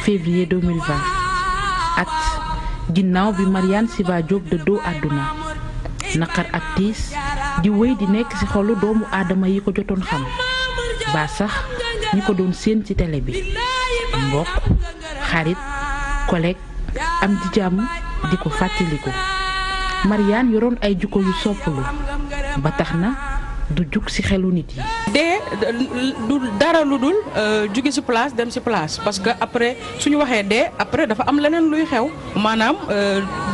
février 2020 at ginnaaw bi Mariane Siva Diop dëddoo àdduna naqar ak tiis di wéy di nekk ci xolu doomu aadama yi ko jotoon xam ba sax ñi ko doon séen ci télé bi mbokk xarit collègue am di jàmm di ko fàttaliku Mariane yoroon ay jukko yu soppalu ba tax na du jug ci xelu nit yi. dee du dara lu dul jóge ci place dem ci place parce que après suñu waxee dee après dafa am leneen luy xew maanaam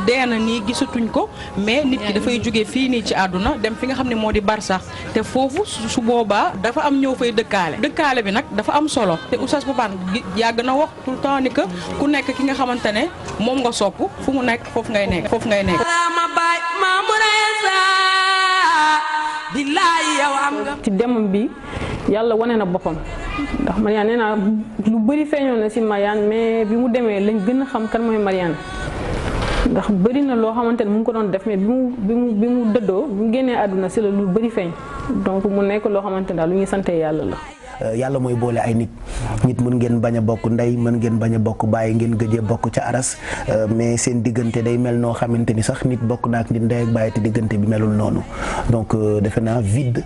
dee na nii gisatuñ ko mais nit ki dafay jóge fii nii ci àdduna dem fi nga xam ne moo di barsax te foofu su boobaa dafa am ñëw fay dëkkaale bi nag dafa am solo te Oustaz Papan yàgg na wax tout le temps ni que ku nekk ki nga xamante ne moom nga sopp fu mu nekk foofu ngay nekk. ci demam bi yàlla wane na boppam ndax Mariane nee naa lu bëri feeñoon na ci Mariane mais bi mu demee lañ gën a xam kan mooy Mariane ndax bëri na loo xamante ne mu ngi ko doon def mais bi mu dëddoo bi mu génnee àdduna ci la lu bëri feeñ donc mu nekk loo xamante ne daal lu ñuy sante yàlla la. yàlla mooy boole ay nit mën ngeen bañ a bokk ndey mën ngeen bañ a bokk bàyyi ngeen gëjee bokk ca aras mais seen diggante day mel noo xamante ni sax nit bokk na ak nit ndey ak bàyyi te diggante bi melul noonu donc defe naa vide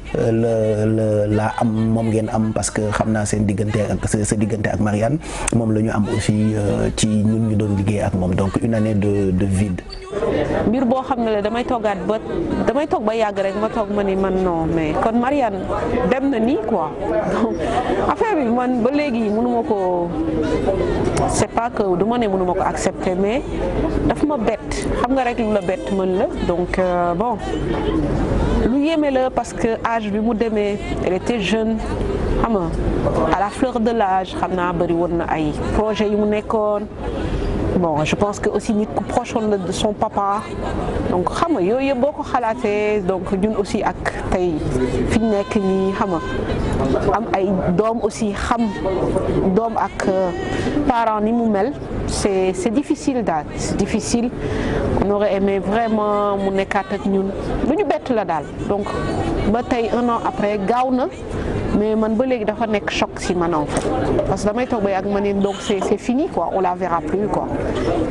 la am moom ngeen am parce que xam naa seen diggante ak sa diggante ak Mariane moom la ñu am aussi ci ñun ñu doon liggéey ak moom donc une année de vide. mbir boo xam ne la damay toog ba yàgg rek ma toog ma ni man non mais kon Mariane dem na nii quoi. affaire bi man ba léegi mënuma ko c'est pas que du ma ne mënuma ko accepter mais daf ma bett xam nga rek lu la bett mën la donc bon lu yéeme la parce que âge bi mu demee elle était jeune xam nga à la fleur de l'âge xam naa bëri woon na ay projet yu mu nekkoon bon je pense que aussi nit ku proche woon la de son papa donc xam nga yooyu yëpp boo ko xalaatee donc ñun aussi ak tey fi ñu nekk nii xam nga am ay doom aussi xam doom ak parents ni mu mel c'est difficile daal c'est difficile on aurait aimé vraiment mu nekkaat ak ñun lu ñu bett la daal donc ba tey un an après gaaw na mais man ba léegi dafa nekk choc si man en fait parce que damay toog ba yàgg ma ne donc c'est fini quoi on la verra plus quoi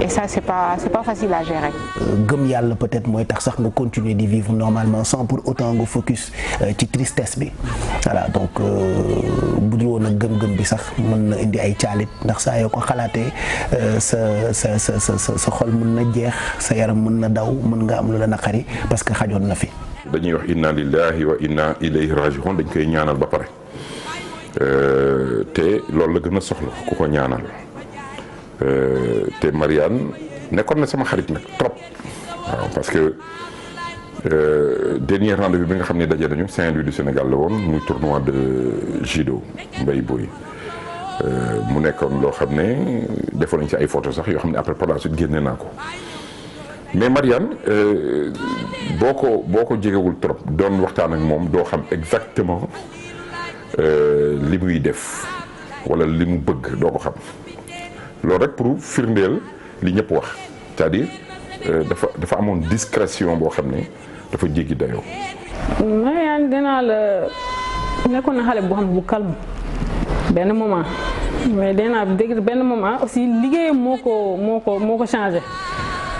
et ça c'est pas facile à gérer. gëm yàlla peut-être mooy tax sax nga continuer di vivre normalement sans pour autant nga focus ci tristesse bi voilà donc bu dul woon ak gëm-gëm bi sax mën na indi ay caalit ndax saa yoo ko xalaatee sa xol mën na jeex sa yaram mën na daw mën nga am lu la naqari parce que xajoon na fi. dañuy wax inna lillahi wa inna ilayhi raji'un dañ koy ñaanal ba pare te loolu la gën a soxla ku ko ñaanal te Mariane nekkoon na sama xarit nag trop waaw parce que dernier rendez-vous bi nga xam ne daje nañu Saint-Louis du Sénégal la woon muy tournoi de judo mbay boy mu nekkoon loo xam ne defoon nañ ci ay photos sax yoo xam ne après par la suite génne naa ko mais Mariane boo ko jegewul trop doon waxtaan ak moom doo xam exactement li muy def wala li mu bëgg doo ko xam loolu rek pour firndeel li ñëpp wax c'est-à-dire dafa amoon discrétion boo xam ne dafa jéggi dayoo. Mariane dinaa la nekkoon na xale boo xam ne bu calme benn moment mais dinaa dégg benn moment aussi liggéeyam moo ko changé.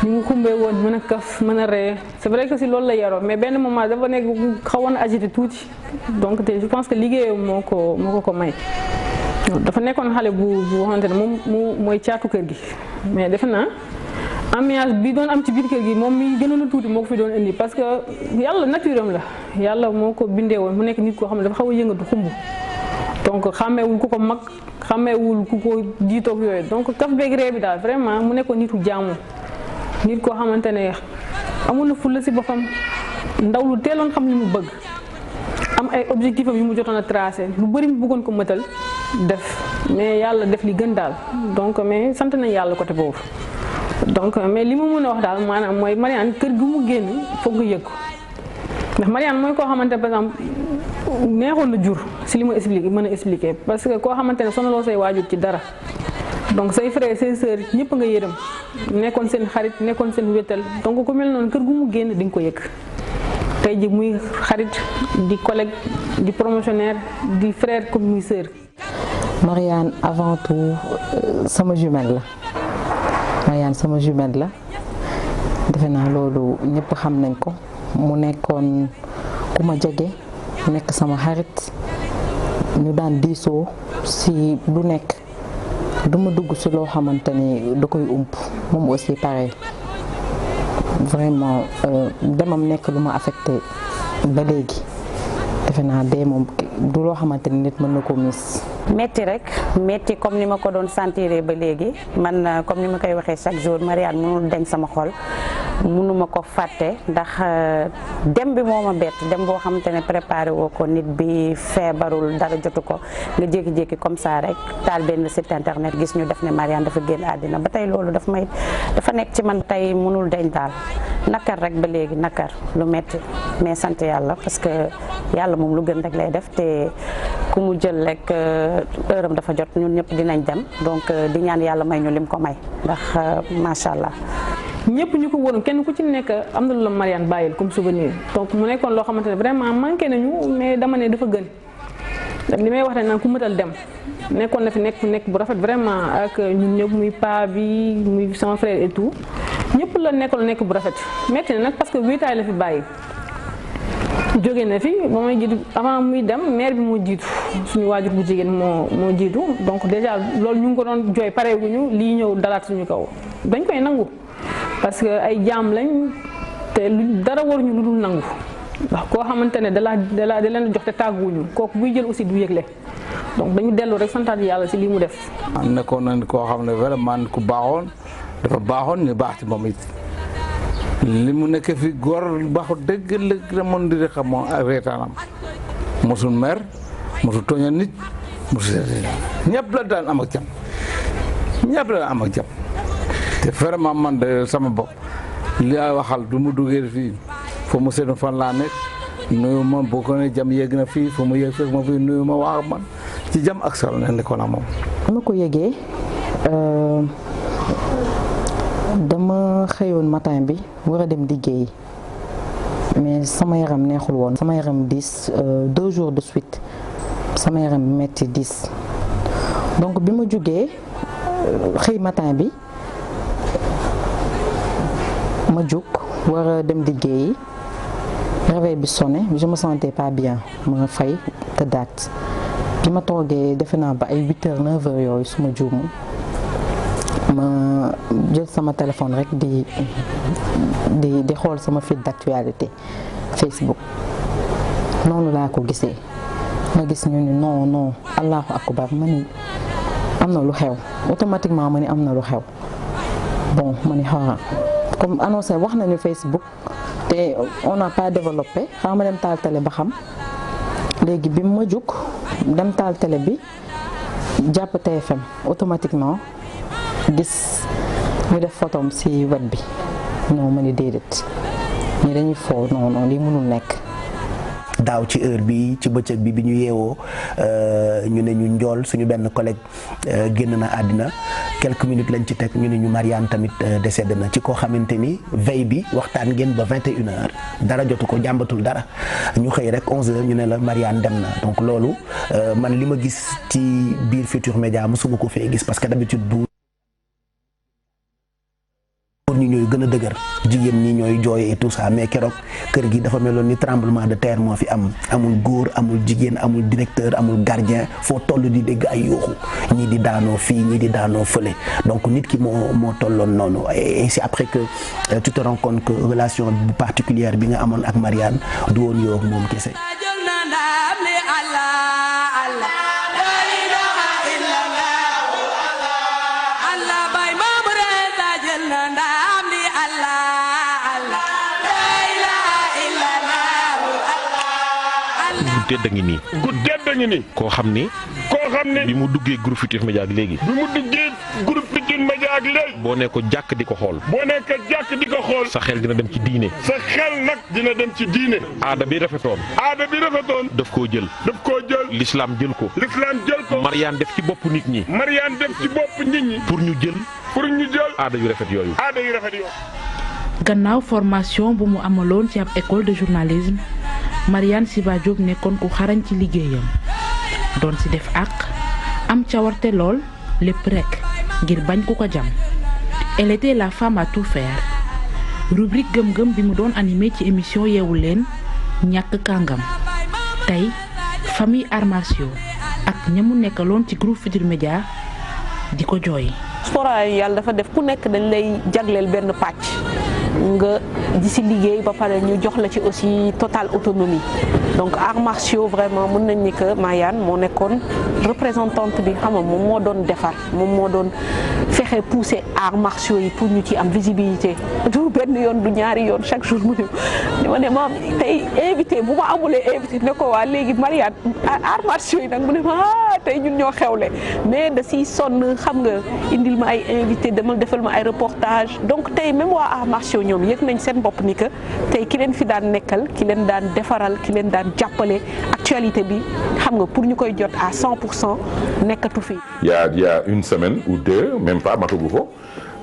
ni mu xumbee woon mën a kaf mën a ree c'est vrai que si loolu la yaroo mais benn moment dafa nekk xawoon agité tuuti donc te je pense que liggéeyam moo ko may dafa nekkoon xale bu xamante ne moom mooy caatu kër gi mais defe naa ambiance bi doon am ci biir kër gi moom mi gënoon a tuuti moo ko fi doon indi parce que yàlla nature am la yàlla moo ko bindee woon mu nekk nit koo xam ne dafa xaw a yëngatu xumb donc xàmmeewul ku ko mag xàmmeewul ku ko jiitoog yooyu donc kaf beeg ree bi daal vraiment mu nekkoon nitu jaamu nit koo xamante ne amoon na fulla ci boppam ndaw lu teeloon xam li mu bëgg am ay objectif am yu mu jotoon a tracé lu bëri mu bëggoon ko mëtal def mais yàlla def li gën daal donc mais sant nañ yàlla côté boobu donc mais li ma mën a wax daal maanaam mooy Mariane kër gi mu génn foog nga yëg ko ndax Mariane mooy koo xamante par exemple neexoon na jur ci li ma expliqué mën a expliqué parce que koo xamante ne sonaloo say waajur ci dara donc say frères say sœurs ñëpp nga yërëm nekkoon seen xarit nekkoon seen wétal donc ku mel noonu kër gu mu génn di nga ko yëg tey ji muy xarit di collègue di promotionnaire di frère comme muy sœur Mariane avant tout sama jumelle la Mariane sama jumelle la defe naa loolu ñëpp xam nañ ko mu nekkoon ku ma jege nekk sama xarit ñu daan diisoo si lu nekk du ma dugg si loo xamante ni da koy ump moom aussi pareil vraiment demam nekk lu ma affecté ba léegi defe naa dee moom du loo xamante ni nit mën na ko miis. metti rek metti comme ni ma ko doon sentiré ba léegi man comme ni ma koy waxee chaque jour Mariane mënul deñ sama xol mënuma ko fàtte ndax dem bi moo ma bett dem boo xamante ne préparé woo ko nit bi feebarul dara jotu ko nga jékki-jékki comme ça rek taal benn site internet gis ñu def ne Mariane dafa génn àddina ba tey loolu dafa nekk ci man tey mënul deñ daal nakar rek ba léegi nakar lu metti mais sant yàlla parce que yàlla moom lu gën rek lay def te ku mu jël rek heure am dafa jot ñun ñëpp dinañ dem donc di ñaan yàlla may ñu lim ko may ndax macha allah. ñëpp ñu ko wóoroon kenn ku ci nekk am na lu la Mariane bàyyil comme souvenir donc mu nekkoon loo xamante ne vraiment manqué nañu mais dama ne dafa gën li may wax ne naan ku mëtal dem nekkoon na fi nekk bu rafet vraiment ak ñun ñëpp muy paa bi muy sama frère et tout ñëpp la nekkoon nekk bu rafet metti na nag parce que wéetaay la fi bàyyi. jóge na fi ba may jiitu avant muy dem mère bi moo jiitu suñu waajur bu jigéen moo jiitu donc déjà loolu ñu ngi ko doon jooy pareeguñu lii ñëw dalaat suñu kaw dañ koy nangu parce que ay jaam lañ te lu dara waruñu lu dul nangu ndax koo xamante ne da leen jox te tàgguwuñu kooku buy jël aussi du yëgle donc dañu dellu rek santaat yàlla ci lii mu def. nekkoon nañ koo xam ne vraiment ku baaxoon dafa baaxoon ñu baax ci moom it. li mu nekk fi góor baaxu dëgg la mën di xam moom ak reetaanam mosul mer mosul tooña nit mosul ñëpp la daan am ak jàmm ñëpp la daan am ak jàmm te vraiment man de sama bopp li ay waxal du mu duggee fii foo mu seetlu fan laa nekk nuyu ma boo ko ne jàmm yegg na fii foo mu yegg fekk ma fii nuyu ma wax man ci jàmm ak solo ne nekkoon na moom. dama ko yëgee dama xëyoon matin bi war a dem liggéeyi mais sama yaram neexul woon sama yaram diis 2 jours de suite sama yaram metti diis donc bi ma jógee xëy matin bi ma jóg war a dem liggéeyi réveil bi sonné je me sentais pas bien ma fay te daat bi ma toogee defe naa ba ay 8h 9h yooyu su ma juumu ma jël sama téléphone rek di xool sama fil d'actualité Facebook noonu laa ko gisee ma gis ñu ni non allahu akbar ma ni am na lu xew automatiquement ma ni am na lu xew bon ma ni xaaral comme annoncé wax nañu Facebook te on n'a pas développé xaaral ma dem taal télé ba xam léegi bi ma jug dem taal télé bi jàpp TFM automatiquement gis ñu def photom ci wet bi non ma ni déedéet ñi dañuy foo non lii mënul nekk. daaw ci heure bi ci bëccëg bi ñu yeewoo ñu ne ñu njool suñu benn collègue génn na àddina quelques minutes lañ ci teg ñu ne ñu Mariane tamit décédé na ci koo xamante ni veille bi waxtaan ngeen ba 21h dara jotu ko jàmbatul dara ñu xëy rek 11h ñu ne la Mariane dem na donc loolu man li ma gis ci biir Futurs Médias mosuma ko fee gis parce que d'habitude bu ñi ñooy gën a dëgër jigéen ñi ñooy jooy et tout ça mais keroog kër gi dafa meloon ni tremblement de terre moo fi amul góor amul jigéen amul directeur amul gardien foo toll di dégg ay yuuxu ñii di daanoo fii ñii di daanoo fële donc nit ki moo tolloon noonu et c'est après que tu te rends compte que relation bu particulière bi nga amoon ak Mariane du woon yow ak moom kese. ku tedd ngi nii. ku tedd ngi nii. koo xam ni. bi mu duggee groupe Futurs Médias ak léegi. boo ne ko jàkk di ko xool. sa xel dina dem ci diine. aada bi rafetoon. daf koo jël. l'islam jël ko. Mariane def ci bopp nit ñi. pour ñu jël. aada yu rafet yooyu. gannaaw formation bu mu amaloon ci ab école de journalisme Mariane Siva Diop nekkoon ku xarañ ci liggéeyam doon ci def àq am cawarte lool lépp rekk ngir bañ ku ko jam. Elle était la femme à tout faire. rubrique gëm-gëm bi mu doon animé ci émission yeewu leen ñàkk kàngam tey famille arts martiaux ak ñamu nekkaloon ci groupe Futurs Médias di ko jooy. sport yàlla dafa def ku nekk dañ lay jagleel benn pàcc nga di si liggéey ba pare ñu jox la ci aussi totale autonomie donc arts martiaux vraiment mën nañ ni que Mariane moo nekkoon représentante bi xam nga moom moo doon defar moom moo doon fexe pousser arts martiaux yi pour ñu ci am visibilité du benn yoon du ñaari yoon chaque jour mu ne ma ne maam tey invité bu ma amulee invité ne ko waa léegi Mariane arts martiaux yi nag mu ne ma tey ñun ñoo xewle mais da siy sonn xam nga indil ma ay invité demal defal ma ay reportage donc tey même waa arts martiaux ñoom yëg nañ seen bopp ni que tey ki leen fi daan nekkal ki leen daan defaral ki leen daan jàppale actualité bi xam nga pour ñu koy jot à 100% nekkatu fi. Il y a une semaine ou deux même pas matagu ko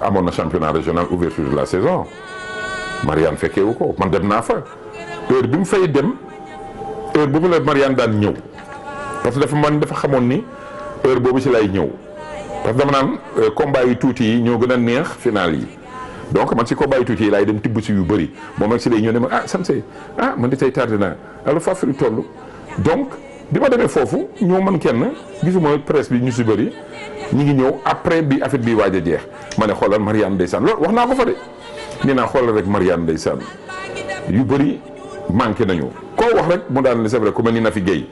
amoon na championnat régional ouverture de la saison Mariane fekkeewu ko man dem naa fa heure bi mu fay dem heure boobu la Mariane daan ñëw parce que dafa xamoon ni heure boobu ci lay ñëw parce que dama naan combat yu tuuti yi ñoo gën a neex final yi. donc man si combat yu tuuti yi laay dem tibb si yu bëri moom ak si lay ñëw ne ma Samse man di tey tardé naa alors foofu lu toll donc bi ma demee foofu ñoo man kenn gisuma presse bi ñu si bëri ñu ngi ñëw après bi affaire bi waaj a jeex ma ne xoolal Mariane ndeysaan loolu wax naa ko fa de nee naa xoolal rek Mariane ndeysaan yu bëri manqué nañu koo wax rek mu daan c'est vrai ku mel ni Nafi Guèye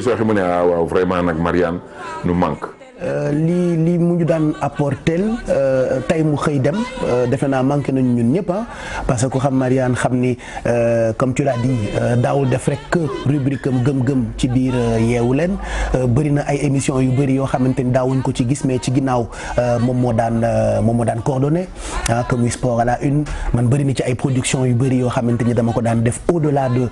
soo waxee mu ne waaw vraiment nag Mariane nu manque. li mu ñu daan apporter tey mu xëy dem defe naa manqué nañu ñun ñëpp parce que ku xam Mariane xam ni comme tu l'as dit daawul def rek que rubrique am gëm-gëm ci biir yeewu leen bëri na ay émissions yu bëri yoo xamante ni daawuñ ko ci gis mais ci ginnaaw moom moo daan coordonné que muy sport à la une man bëri na ci ay production yu bëri yoo xamante ni dama ko daan def au-delà de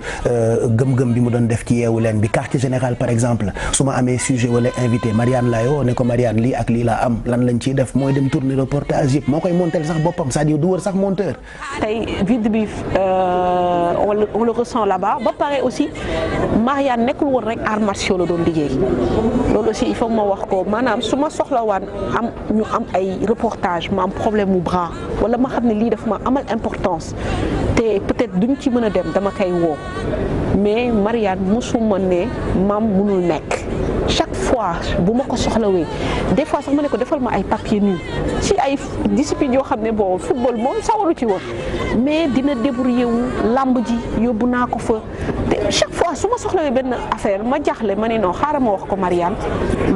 gëm-gëm bi mu doon def ci yeewu leen bi quartier général par exemple su ma amee sujet wala invité Mariane laayoo ko Mariane lii ak lii laa am lan lañ ciy def mooy dem tourner reportage yëpp moo koy monter sax boppam c'est-à-dire du wër sax monteur. tey vide bi on le ressent là-bas ba pare aussi Mariane nekkul woon rek arts martiaux la doon liggéey loolu aussi il faut ma wax ko maanaam su ma soxlawaan ñu am ay reportage ma am problème mu bras wala ma xam ne lii daf ma amal importance te peut-être duñ ci mën a dem dama koy woo mais Mariane mosuma ne maam mënul nekk. chaque fois bu ma ko soxlawee des fois sax ma ne ko defal ma ay papier nu ci ay discipline yoo xam ne bon football moom sawaru ci woon mais dina débrouiller wu làmb ji yóbbu naa ko fa te chaque fois su ma soxlawee benn affaire ma jaaxle ma ne non xaaral ma wax ko Mariane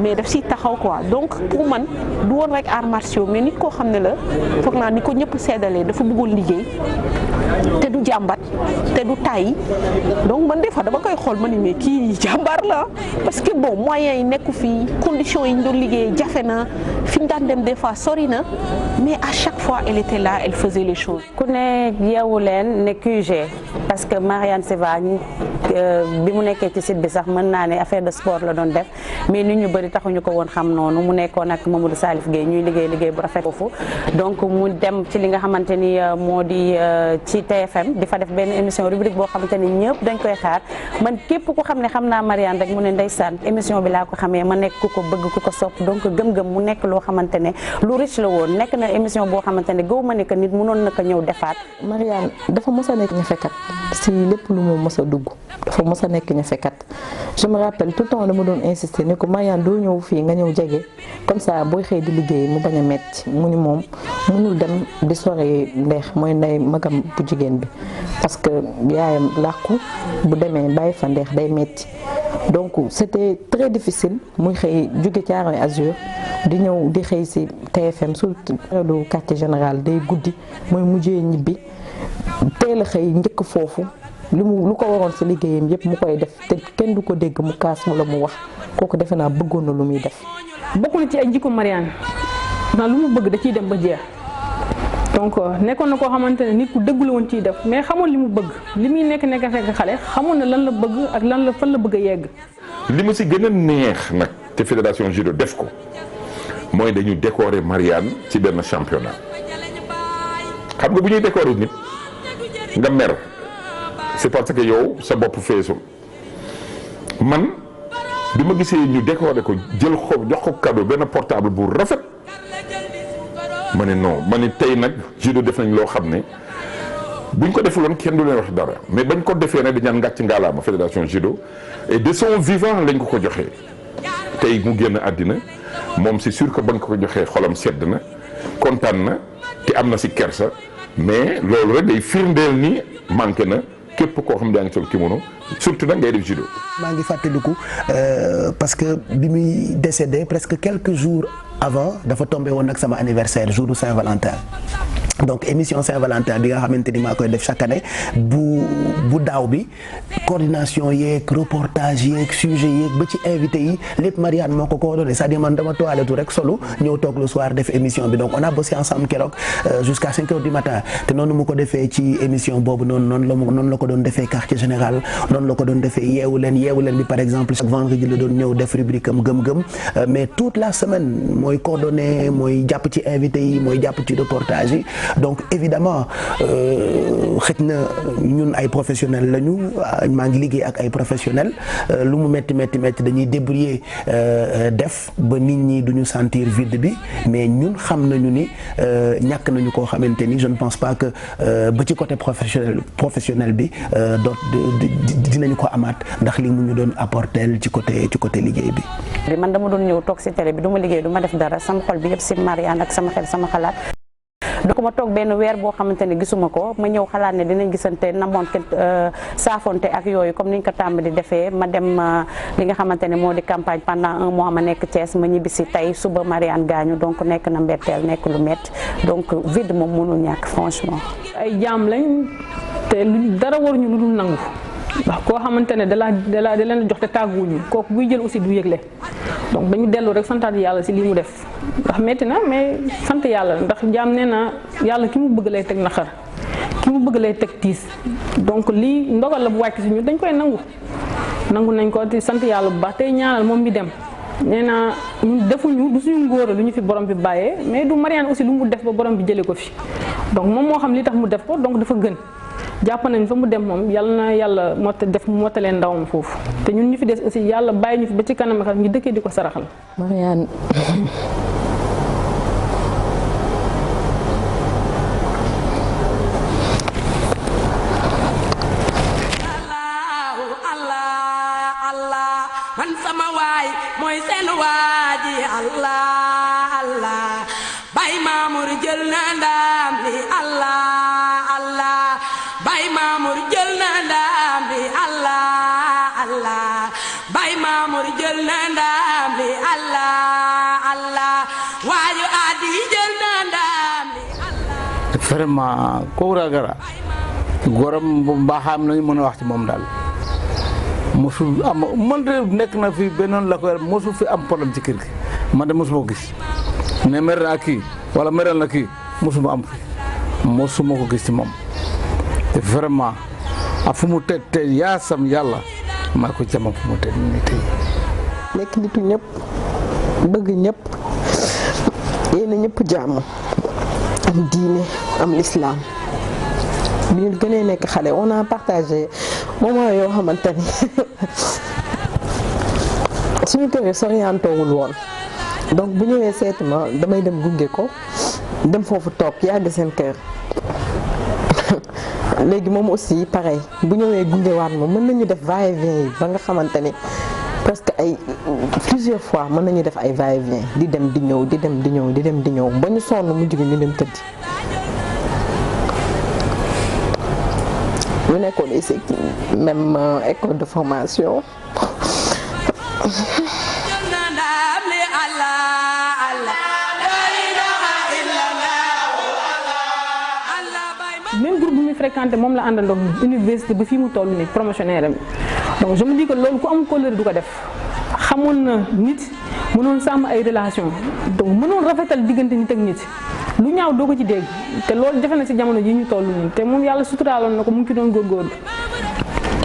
mais daf siy taxaw quoi donc pour man du woon rek arts martiaux mais nit koo xam ne la foog naa ni ko ñëpp seddalee dafa bëggoon liggéey te du jàmbat te du tàyyi donc man des fois dama koy xool ma ni mais kii jàmbaar la parce que bon moyens yi nekku fii conditions yi ñu doon liggéey jafe na fi ñu daan dem des fois sori na mais à chaque fois elle était là elle faisait les choses. ku ne yeewu leen ne QG parce que Mariane Siva bi mu nekkee ci site bi sax mën naa ne affaire de sport la doon def mais nit ñu bëri taxuñu ko woon xam noonu mu nekkoon ak Mamadou Salif Gueye ñuy liggéey bu rafet foofu donc mu dem ci li nga xamante ni moo di ci TFM di fa def benn émission rubrique boo xamante ni ñëpp dañ koy xaar man képp ku xam ne xam naa Mariane rek mu ne ndeysaan émission bi laa ko xamee ma nekk ku ko bëgg ku ko sopp donc gëm-gëm mu nekk loo xamante ne lu riche la woon nekk na émission boo xamante ne gaw ma ne que nit mënoon na ko ñëw defaat. Mariane dafa mos a nekk ñafekat si lépp lu mu mos a dugg dafa mos a nekk ñafekat je me rappelle tout le temps dama doon insister ne ko Mariane doo ñëw fii nga ñëw jege comme ça booy xëy di liggéey mu bañ a metti mu ni moom mënul dem di sori ndeex mooy ndey magam bu jigéen bi parce que yaayam làqu bu demee bàyyi fa ndeex day metti donc c'était très difficile muy xëy jóge Thiaroye Azur di ñëw di xëy si TFM surtout période quartier général day guddi mooy mujjee ñibbi teel a xëy njëkk foofu lu ko waroon si liggéeyam yëpp mu koy def te kenn du ko dégg mu kaas wala mu wax kooku defe naa bëggoon na lu muy def. bokk na ci ay jikko Mariane ndax lu mu bëgg da ciy dem ba jeex donc nekkoon na koo xamante ne nit ku dëggu la woon ciy def mais xamoon li mu bëgg li muy nekk fekk xale xamoon na lan la bëgg ak lan la fan la bëgg a yegg. li ma si gën a neex nag te fédération judo def ko mooy dañu décorer Mariane ci benn championnat xam nga bu ñuy décorer nit nga mer c'est parce que yow sa bopp feesul man bi ma gisee ñu décoré ko jël ko jox ko cadeau benn portable bu rafet ma ne non ma ne tey nag judo def nañ loo xam ne buñ ko defuloon kenn du leen wax dara mais bañ ko defee nag dañaan ngàcc ngaalaama fédération judo et de son vivant lañ ko joxee tey mu génn àddina moom c'est sûr que bañ ko joxee xolam sedd na kontaan na te am na si kersa mais loolu rek day firndeel ni manqué na képp koo xam ne yaa ngi sol kimono surtout nag ngay def judo. maa ngi fàttaliku parce que bi muy décédé presque quelques jours avant dafa tombé woon nag sama anniversaire jour du Saint-Valentin. donc émission Saint-Valentin bi nga xamante ni maa koy def chaque année bu daaw bi coordination yeeg reportage yeeg sujet yeeg ba ci invité yi lépp Marianne moo ko coordonné c'est-à-dire man dama toilettu rek solo ñëw toog le soir def émission bi donc on a bossé ensemble keroog jusqu'à 5 heures du matin te noonu mu ko defee ci émission boobu noonu la ko doon defee quartier général noonu la ko doon defee yeewu leen bi par exemple chaque vendredi la doon ñëw def rubrique am gëm-gëm mais toute la semaine mooy coordonné mooy jàpp ci invité yi mooy jàpp ci reportage yi. donc évidemment xëj na ñun ay professionnels lañu maa ngi liggéey ak ay professionnels lu mu métti dañuy débrouiller def ba nit ñi duñu sentir vide bi mais ñun xam nañu ni ñàkk nañu koo xamante ni je ne pense pas que ba ci côté professionnel bi dinañu ko amaat ndax li mu ñu doon apporter ci côté liggéey bi. man dama doon ñëw toog ci télé bi du ma liggéey du ma def dara sama xol bi yëpp ci Marianne ak sama xel sama xalaat. donc ma toog benn weer boo xamante ne gisuma ko ma ñëw xalaat ne dinañ gisante namoonte saafonte ak yooyu comme niñ ko tàmm di defee ma dem li nga xamante ne moo di campagne pendant 1 mois ma nekk Thiès ma ñibbisi tey suba Marianne gaañu donc nekk na mbetteel nekk lu métti donc vide moom mënul ñàkk franchement. ay jaam lañ te dara waruñu lu dul nangu ndax koo xamante ne da leen jox te tàgguwuñu kooku buy jël aussi du yëgle donc dañu dellu rek santaat yàlla ci li mu def ndax metti na mais sant yàlla ndax jaam nee na yàlla ki mu bëgg lay teg naqar ki mu bëgg lay teg tiis donc lii ndogal la bu wàcc ci ñu dañ koy nangu nañ ko di sant yàlla bu baax tey ñaanal moom mi dem nee na ñun defuñu du suñu ngóora lu ñu fi borom bi bàyyee mais du Marianne aussi lu mu def ba borom bi jëlee ko fi donc moom moo xam li tax mu def ko donc dafa gën jàpp nañ fa mu dem moom yàlla na yàlla mottalee ndawam foofu te ñun ñu fi des aussi yàlla bàyyi ñu fi ba ci kanam ak ñu dëkkee di ko saraxal. Marianne man sama waay mooy seen waaji Allah Baye Mamour jël na ndam li Allah Baye Mamour jël na ndam li Allah Baye Mamour jël na ndam li Allah waayu adi jël na ndam li Allah. vraiment ko ragara goram bu baaxam nañu mën a wax ci moom daal mosul am man de nekk na fi bennoon la ko mosul fi am problème ci kër gi man de mosuma ko gis ne mer naa kii wala meral na kii mosuma am fi mosuma ko gis ci moom te vraiment a fu mu teg tey yaasam yàlla maa ko jama fu mu teg nii tey. nekk nitu ñëpp bëgg ñëpp yéen ñëpp jàmm am diine am l'islam bi ñu gënee nekk xale on a partagé moment yoo xamante ni suñu kër yi soriantoowul woon donc bu ñëwee seeti ma damay dem gunge ko dem foofu toog yàgg seen kër léegi moom aussi pareil bu ñëwee gunge waat ma mën nañu def va-et-vient yi ba nga xamante ni presque ay plusieurs fois mën nañu def ay va-et-vient di dem di ñëw di dem di ñëw di dem di ñëw ba ñu sonn mujj gi ñu dem tëdd. ñu nekkoon ici même école de formation. même groupe bu muy fréquenté moom la àndandoo université ba fii mu toll nii promotionnaire am donc je me dis que loolu ku am kóllëre du ko def xamoon na nit mënoon sàmm ay relation donc mënoon rafetal diggante nit ak nit lu ñaaw doo ko ci dégg te loolu jafe na ci jamono ji ñu toll nii te moom yàlla suturaaloon na ko mu ngi ci doon góorgóorlu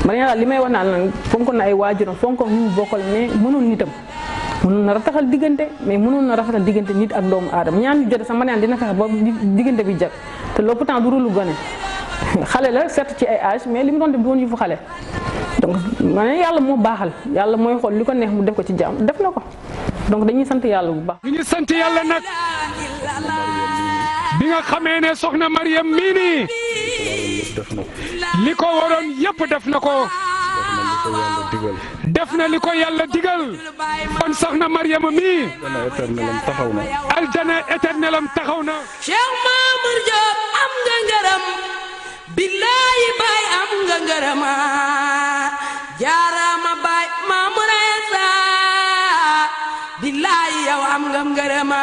Marianne daal li may wax naan nag fonkoon na ay waajuram fonkoon ñu bokkal mais mënoon nitam mënoon na rataxal diggante mais mënoon na rafetal diggante nit ak doomu aadama ñaan ñu jote sax Marianne dina fexe ba diggante bi jag te loolu pourtant du rôle lu gone xale la certes ci ay âge mais li mu doon def du woon yëfu xale donc ma ne yàlla moo baaxal yàlla mooy xool li ko neex mu def ko ci jàmm def na ko donc dañuy sant yàlla bu baax. ñu sant yàlla nag bi nga xamee ne soxna Mariam mii nii li ko waroon yëpp def na ko. def na li ko yàlla digal kon soxna Mariama mi aljana éternelam taxaw na. Cheikh Mamour Diop am nga ngërëm billaahi baay am nga ngërëma jaarama baay Mamour Insa billaahi yow am nga ngërëma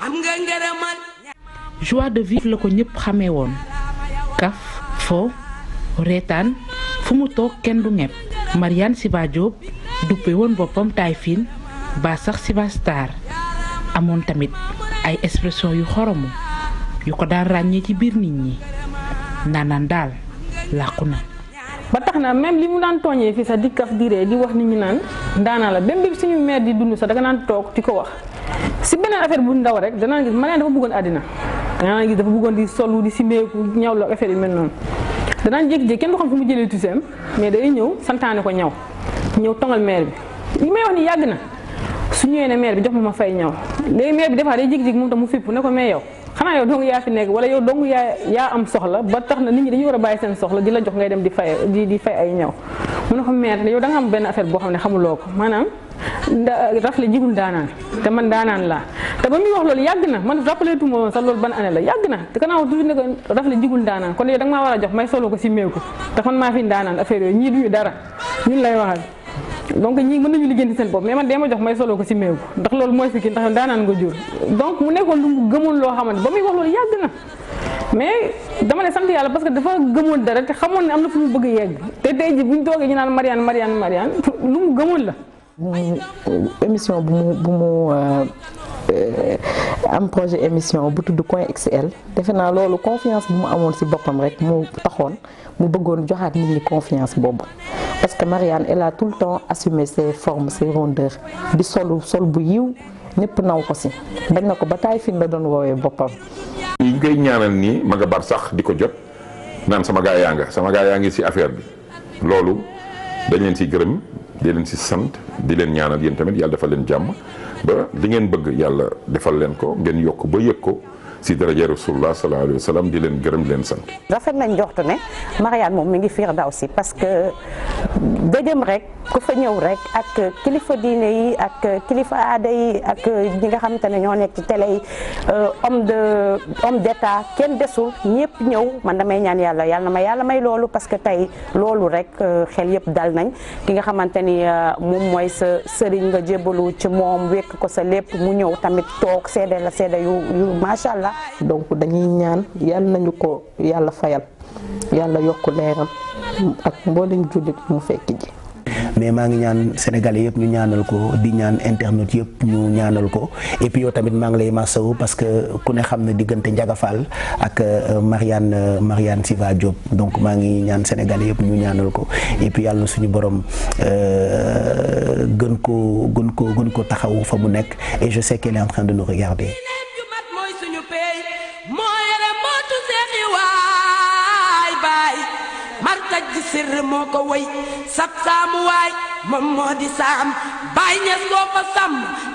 am nga ngërëma. joie de vivre la ko ñëpp xamee woon kaf fo reetaan fu mu toog kenn du ñepp Mariane Siva Diop duppe woon boppam taay fiin ba sax Siva Star amoon tamit ay expression yu xoromu yu ko daan ràññee ci biir nit ñi naanaan daal làqu na. ba tax na même li mu daan tooñee fii sax di kaf di ree di wax nit ñi naan daanaa la même bi suñu mère di dund sax da nga naan toog di ko wax si beneen affaire bu ndaw rek danaa gis Mariane dafa bëggoon àddina danaa gis dafa bëggoon di solu di simeeku ñaw la affaire yu mel noonu. danaan jékki-jékki kenn du xam fu mu jëlee tuseem mais day ñëw santaane ko ñaw tongal maire bi li may wax ni yàgg na su ñëwee ne maire bi jox ma fay ñaw léegi maire bi des fois day jékki-jékki moom tam mu fipp ne ko mais yow xanaa yow dong yaa fi nekk wala yow dong yaa am soxla ba tax na nit ñi dañu war a bàyyi seen soxla di la jox ngay dem di fay ay ñaw mu ne ko maire yow da nga am benn affaire boo xam ne xamuloo ko maanaam rafle jigul daanaan te man daanaan laa te ba muy wax loolu yàgg na man rappelé tout moom sax loolu ban année la yàgg na te kanaaw toujours ne ko rafle jigul daanaan kon yow da nga maa war a jox may solo ko si meeku te man maa fi daanaan affaire yooyu ñii duñu dara ñun lay waxal donc ñii mën nañu liggéey seen bopp mais man dee ma jox may solo ko si meeku ndax loolu mooy fi kii ndax daanaan nga jur donc mu nekkoon lu mu gëmoon loo xamante ba muy wax loolu yàgg na mais dama ne sant yàlla parce que dafa gëmoon dara te xamoon ne am na fu mu bëgg a yegg te tey ji buñ toogee ñu naan Mariane lu mu gëmoon la. émission bu mu am projet émission bu tudd Coin XL defe naa loolu confiance bu mu amoon ci boppam rek mu taxoon mu bëggoon joxaat nit ñi confiance boobu parce que Mariane elle a tout le temps assumé ses formes ses rondeurs di sol bu yiw ñëpp naw ko ci bañ na ko ba taay fin la doon woowee boppam. yi ngay ñaanal nii ma nga bar sax di ko jot naan sama gaa yaa ngi ci affaire bi loolu dañ leen ci gërëm di leen ci sant di leen ñaanal yéen tamit yàlla defal leen jàmm ba li ngeen bëgg yàlla defal leen ko ngeen yokk ba yëg ko ci daraja Rasulullah sallallahu alayhi wa sallam di leen gërëm di leen sant. rafet nañ joxtu ne Mariane moom mi ngi Firdawsi parce que dëjëm rek ku fa ñëw rek ak kilifa diine yi ak kilifa aada yi ak ñi nga xamante ne ñoo nekk ci télé yi homme d'état kenn desul ñëpp ñëw man damay ñaan yàlla na ma yàlla may loolu parce que tey loolu rek xel yëpp dal nañ ki nga xamante ni moom mooy sa sëriñ nga jébbalu ci moom wekk ko sa lépp mu ñëw tamit toog seede la seede yu macha allah. donc dañuy ñaan yàlla nañu ko yàlla fayal yàlla yokk leeram ak mboolem jullit mu fekk ji. mais maa ngi ñaan Sénégalais yëpp ñu ñaanal ko di ñaan internet yëpp ñu ñaanal ko et puis yow tamit maa ngi lay masawu parce que ku ne xam ne diggante Ndiaga Fall ak Mariane Siva Diop donc maa ngi ñaan Sénégalais yëpp ñu ñaanal ko et puis yàlla na suñu borom gën ko taxawu fa mu nekk et je sais qu'elle est en train de nous regarder. markaj ji sirr moo ko woy sab saamu waay moom moo di saam baay ñes boo ko sàmm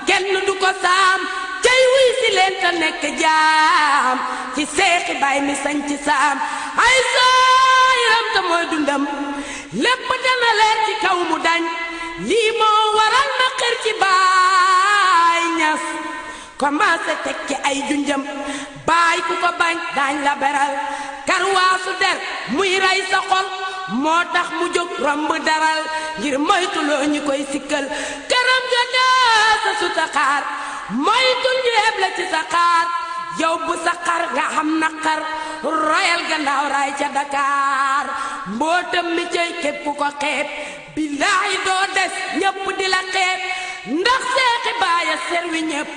kenn du ko saam cay wuy si leen te nekk jaam ci seexi baay mi sañ ci saam ay saayiram te mooy dundam lépp dana leer ci kaw mu dañ lii moo waral ma xër ci baay ñas commencé teg ci ay junjam baay ku ko bañ daañ la beral karwaasu der muy rey sa xol moo tax mu jóg romb daral ngir moytuloo ñi koy sikkal këram ga daasa su taxaar moytul ñu yeb la ci sa xaar yow bu sa xar nga xam naqar royal gannaaw raay ca Dakar mbootam mi cay képp ku ko xeeb billaahi doo des ñépp di la xeeb ndax seexi baaya serwi ñépp